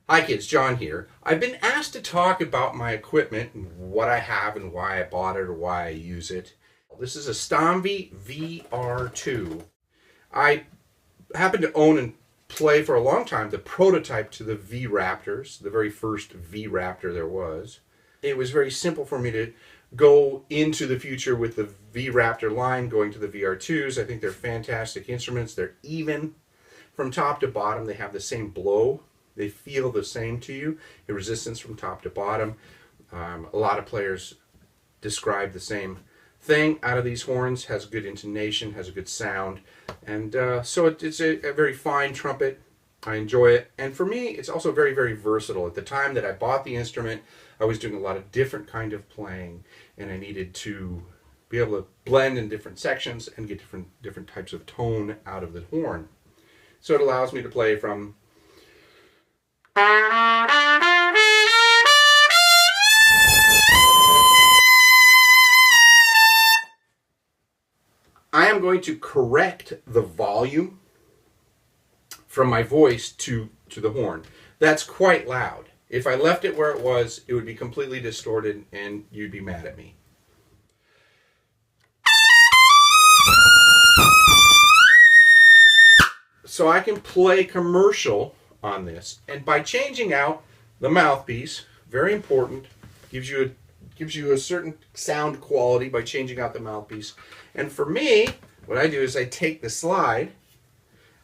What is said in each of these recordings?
Hi kids, John here. I've been asked to talk about my equipment and what I have and why I bought it or why I use it. This is a Stomvi VR2. I happen to own and play for a long time the prototype to the V-Raptors, the very first V-Raptor there was. It was very simple for me to go into the future with the V-Raptor line, going to the VR2s. I think they're fantastic instruments. They're even from top to bottom. They have the same blow. They feel the same to you, the resistance from top to bottom. A lot of players describe the same thing out of these horns. Has good intonation, has a good sound, and so it's a very fine trumpet. I enjoy it, and for me, it's also very, very versatile. At the time that I bought the instrument, I was doing a lot of different kind of playing, and I needed to be able to blend in different sections and get different types of tone out of the horn. So it allows me to play from I am going to correct the volume from my voice to the horn. That's quite loud. If I left it where it was, it would be completely distorted and you'd be mad at me. So I can play commercial on this, and by changing out the mouthpiece, very important, gives you a certain sound quality by changing out the mouthpiece. And for me, what I do is I take the slide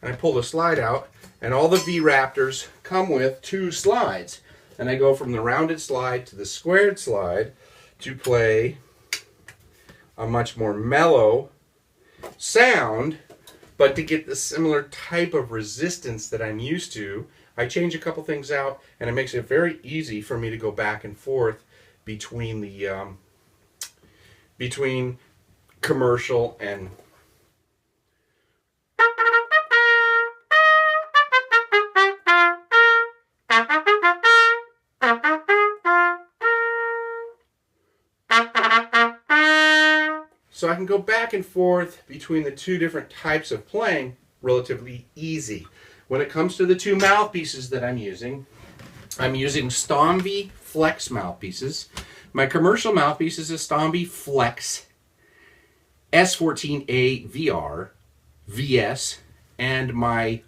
and I pull the slide out, and all the V-Raptors come with two slides, and I go from the rounded slide to the squared slide to play a much more mellow sound. But to get the similar type of resistance that I'm used to, I change a couple things out, and it makes it very easy for me to go back and forth between the between commercial and so I can go back and forth between the two different types of playing relatively easy. When it comes to the two mouthpieces that I'm using Stomvi Flex mouthpieces. My commercial mouthpiece is a Stomvi Flex S14A VR VS, and my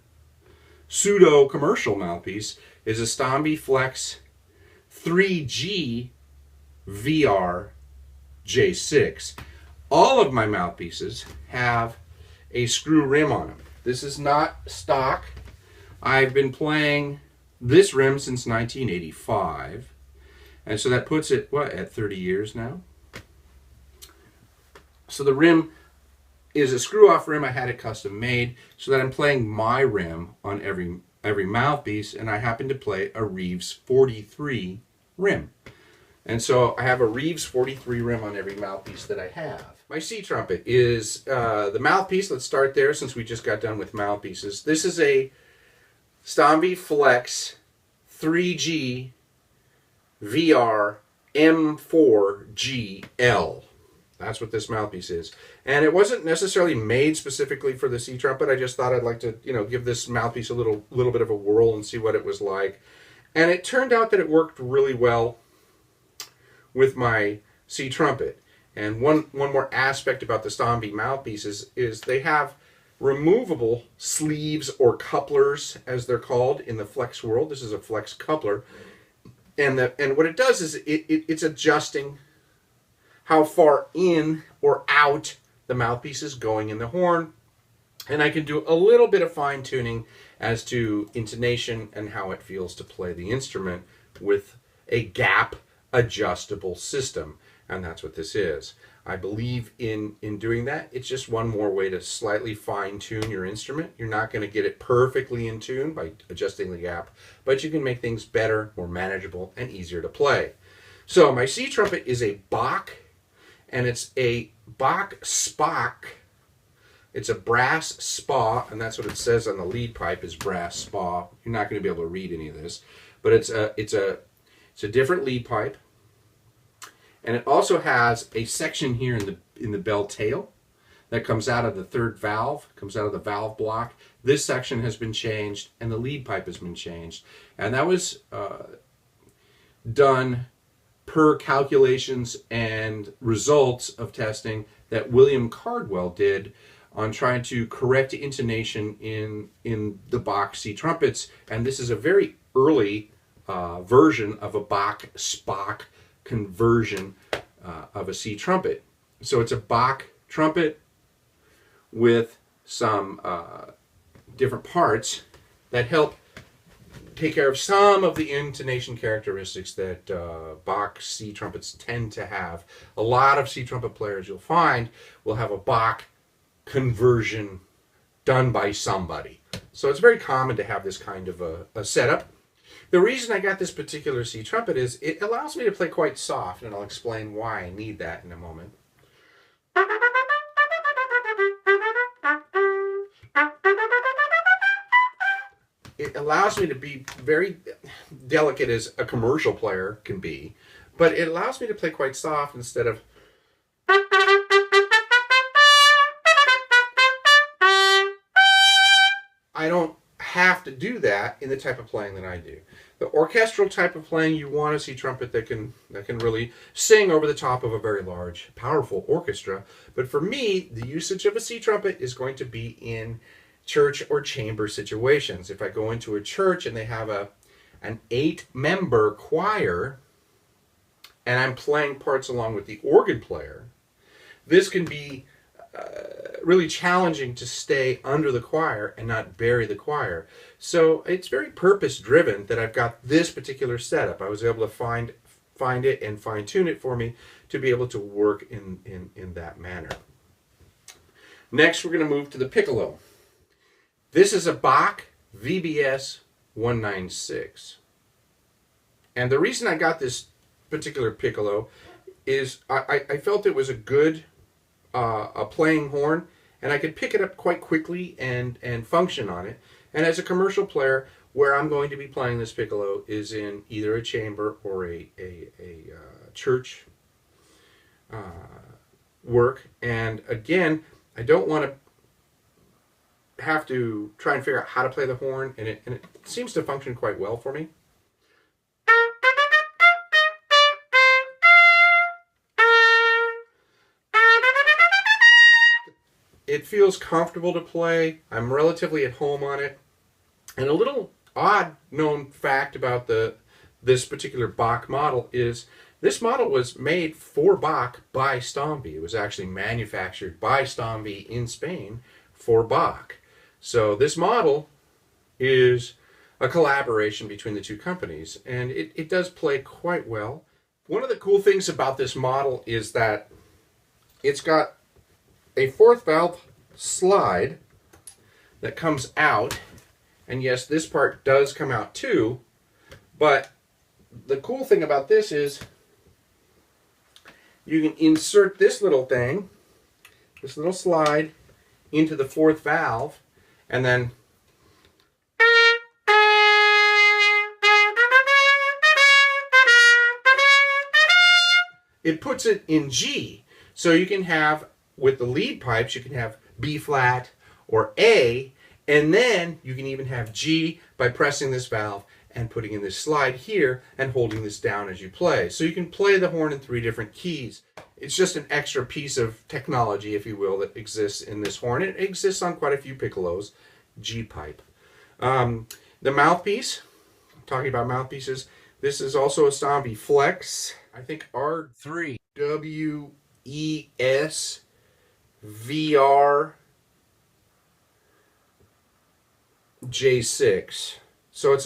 pseudo commercial mouthpiece is a Stomvi Flex 3G VR J6. All of my mouthpieces have a screw rim on them. This is not stock. I've been playing this rim since 1985, and so that puts it, at 30 years now? So the rim is a screw-off rim. I had it custom made so that I'm playing my rim on every mouthpiece, and I happen to play a Reeves 43 rim. And so I have a Reeves 43 rim on every mouthpiece that I have. My C trumpet is the mouthpiece. Let's start there since we just got done with mouthpieces. This is a Stomvi Flex 3G VR M4GL. That's what this mouthpiece is. And it wasn't necessarily made specifically for the C trumpet. I just thought I'd like to, give this mouthpiece a little bit of a whirl and see what it was like. And it turned out that it worked really well with my C trumpet. And one more aspect about the Stomvi mouthpieces is they have removable sleeves or couplers, as they're called in the Flex world. This is a Flex coupler, and what it does is it's adjusting how far in or out the mouthpiece is going in the horn, and I can do a little bit of fine tuning as to intonation and how it feels to play the instrument with a gap adjustable system. And that's what this is. I believe in doing that. It's just one more way to slightly fine-tune your instrument. You're not going to get it perfectly in tune by adjusting the gap, but you can make things better, more manageable, and easier to play. So my C trumpet is a Bach, and it's a Bach Spock. It's a brass spa, and that's what it says on the lead pipe is brass spa. You're not going to be able to read any of this, but it's a different lead pipe. And it also has a section here in the bell tail that comes out of the third valve, comes out of the valve block. This section has been changed, and the lead pipe has been changed. And that was done per calculations and results of testing that William Cardwell did on trying to correct intonation in the Bach C trumpets. And this is a very early version of a Bach-Spock conversion of a C trumpet. So it's a Bach trumpet with some different parts that help take care of some of the intonation characteristics that Bach C trumpets tend to have. A lot of C trumpet players you'll find will have a Bach conversion done by somebody. So it's very common to have this kind of a setup. The reason I got this particular C trumpet is it allows me to play quite soft, and I'll explain why I need that in a moment. It allows me to be very delicate as a commercial player can be, but it allows me to play quite soft instead of I don't have to do that in the type of playing that I do. The orchestral type of playing, you want a C trumpet that can really sing over the top of a very large, powerful orchestra. But for me, the usage of a C trumpet is going to be in church or chamber situations. If I go into a church and they have an 8-member choir and I'm playing parts along with the organ player, this can be really challenging to stay under the choir and not bury the choir. So it's very purpose driven that I've got this particular setup. I was able to find it and fine tune it for me to be able to work in that manner. Next, we're going to move to the piccolo. This is a Bach VBS 196. And the reason I got this particular piccolo is I felt it was a good playing horn, and I could pick it up quite quickly and function on it. And as a commercial player, where I'm going to be playing this piccolo is in either a chamber or a church work. And again, I don't want to have to try and figure out how to play the horn, and it seems to function quite well for me. It feels comfortable to play. I'm relatively at home on it. And a little odd known fact about this particular Bach model is this model was made for Bach by Stomvi. It was actually manufactured by Stomvi in Spain for Bach. So this model is a collaboration between the two companies, and it does play quite well. One of the cool things about this model is that it's got a 4th valve slide that comes out, and yes, this part does come out too, but the cool thing about this is you can insert this little thing, this little slide, into the 4th valve, and then it puts it in G. So you can have, with the lead pipes, you can have B flat or A, and then you can even have G by pressing this valve and putting in this slide here and holding this down as you play. So you can play the horn in 3 different keys. It's just an extra piece of technology, if you will, that exists in this horn. It exists on quite a few piccolos, G pipe. The mouthpiece, talking about mouthpieces, this is also a Stomvi Flex, I think R3 WES VR J6. So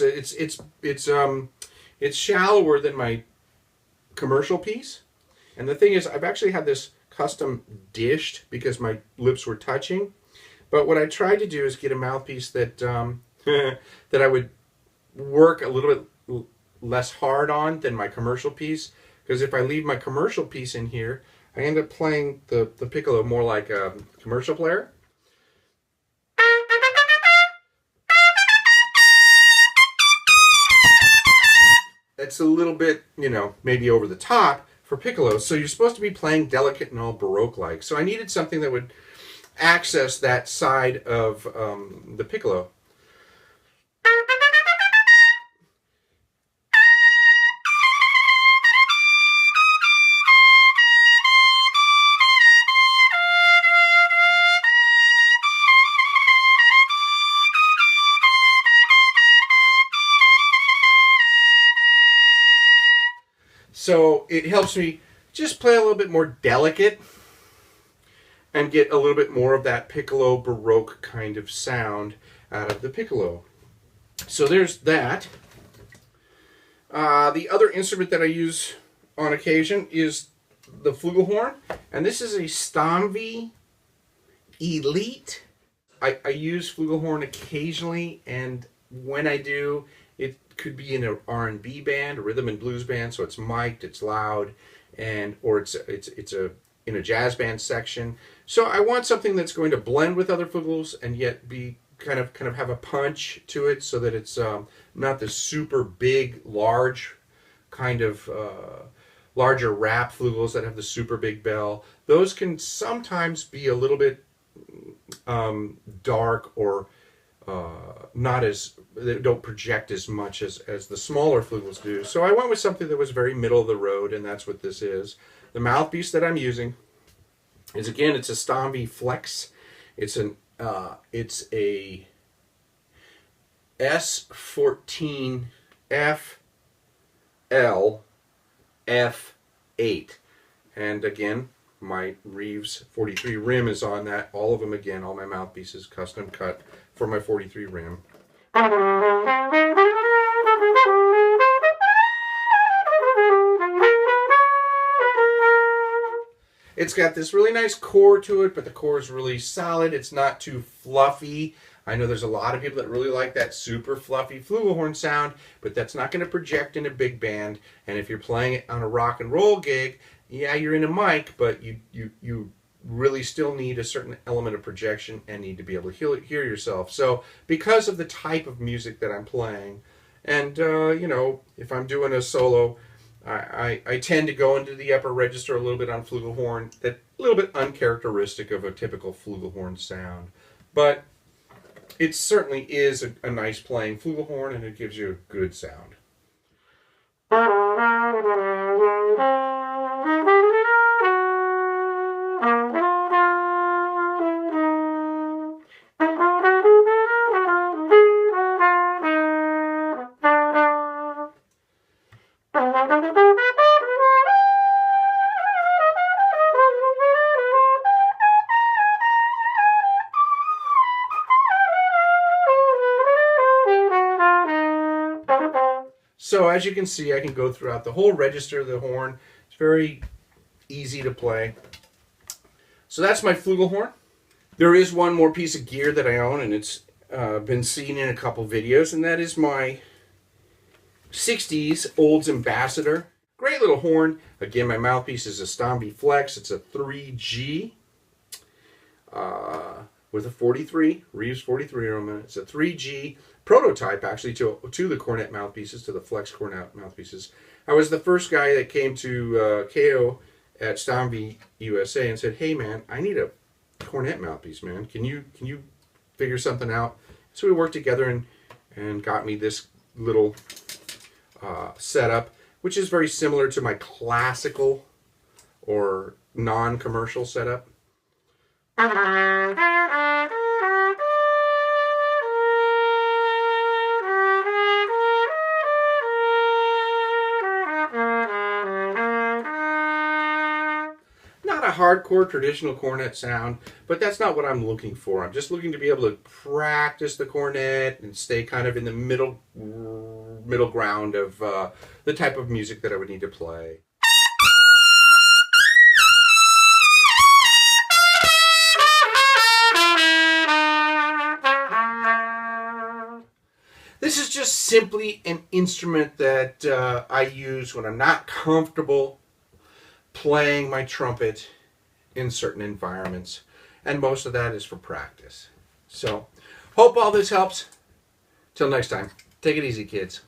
it's shallower than my commercial piece. And the thing is, I've actually had this custom dished because my lips were touching. But what I tried to do is get a mouthpiece that that I would work a little bit less hard on than my commercial piece. Because if I leave my commercial piece in here, I end up playing the piccolo more like a commercial player. That's a little bit, maybe over the top for piccolo. So you're supposed to be playing delicate and all Baroque-like. So I needed something that would access that side of the piccolo. So it helps me just play a little bit more delicate and get a little bit more of that piccolo baroque kind of sound out of the piccolo. So there's that. The other instrument that I use on occasion is the flugelhorn, and this is a Stomvi Elite. I use flugelhorn occasionally, and when I do, it could be in an R&B band, a rhythm and blues band, so it's mic'd, it's loud, or it's in a jazz band section. So I want something that's going to blend with other flugels and yet be kind of have a punch to it, so that it's not this super big, large kind of larger rap flugels that have the super big bell. Those can sometimes be a little bit dark, or not as, they don't project as much as the smaller flugels do. So I went with something that was very middle of the road, and that's what this is. The mouthpiece that I'm using is, again, it's a Stomvi Flex. It's a S14 FL F8, and again, my Reeves 43 rim is on that. All of them, again, all my mouthpieces custom cut for my 43 rim. It's got this really nice core to it, but the core is really solid. It's not too fluffy. I know there's a lot of people that really like that super fluffy flugelhorn sound, but that's not going to project in a big band. And if you're playing it on a rock and roll gig, yeah, you're in a mic, but you really still need a certain element of projection and need to be able to hear yourself. So because of the type of music that I'm playing, and you know, if I'm doing a solo, I tend to go into the upper register a little bit on flugelhorn, that a little bit uncharacteristic of a typical flugelhorn sound. But it certainly is a nice playing flugelhorn, and it gives you a good sound. So as you can see, I can go throughout the whole register of the horn. It's very easy to play. So that's my flugelhorn. There is one more piece of gear that I own, and it's been seen in a couple videos, and that is my 60s Olds Ambassador. Great little horn. Again, my mouthpiece is a Stomvi Flex. It's a 3G with a 43, Reeves 43 on it. It's a 3G prototype, actually, to the cornet mouthpieces, to the Flex cornet mouthpieces. I was the first guy that came to KO at Stomvi-USA and said, "Hey man, I need a cornet mouthpiece, man. Can you figure something out?" So we worked together and got me this little setup, which is very similar to my classical or non-commercial setup. Not a hardcore traditional cornet sound, but that's not what I'm looking for. I'm just looking to be able to practice the cornet and stay kind of in the middle ground of the type of music that I would need to play. This is just simply an instrument that I use when I'm not comfortable playing my trumpet in certain environments, and most of that is for practice. So, hope all this helps. Till next time, take it easy, kids.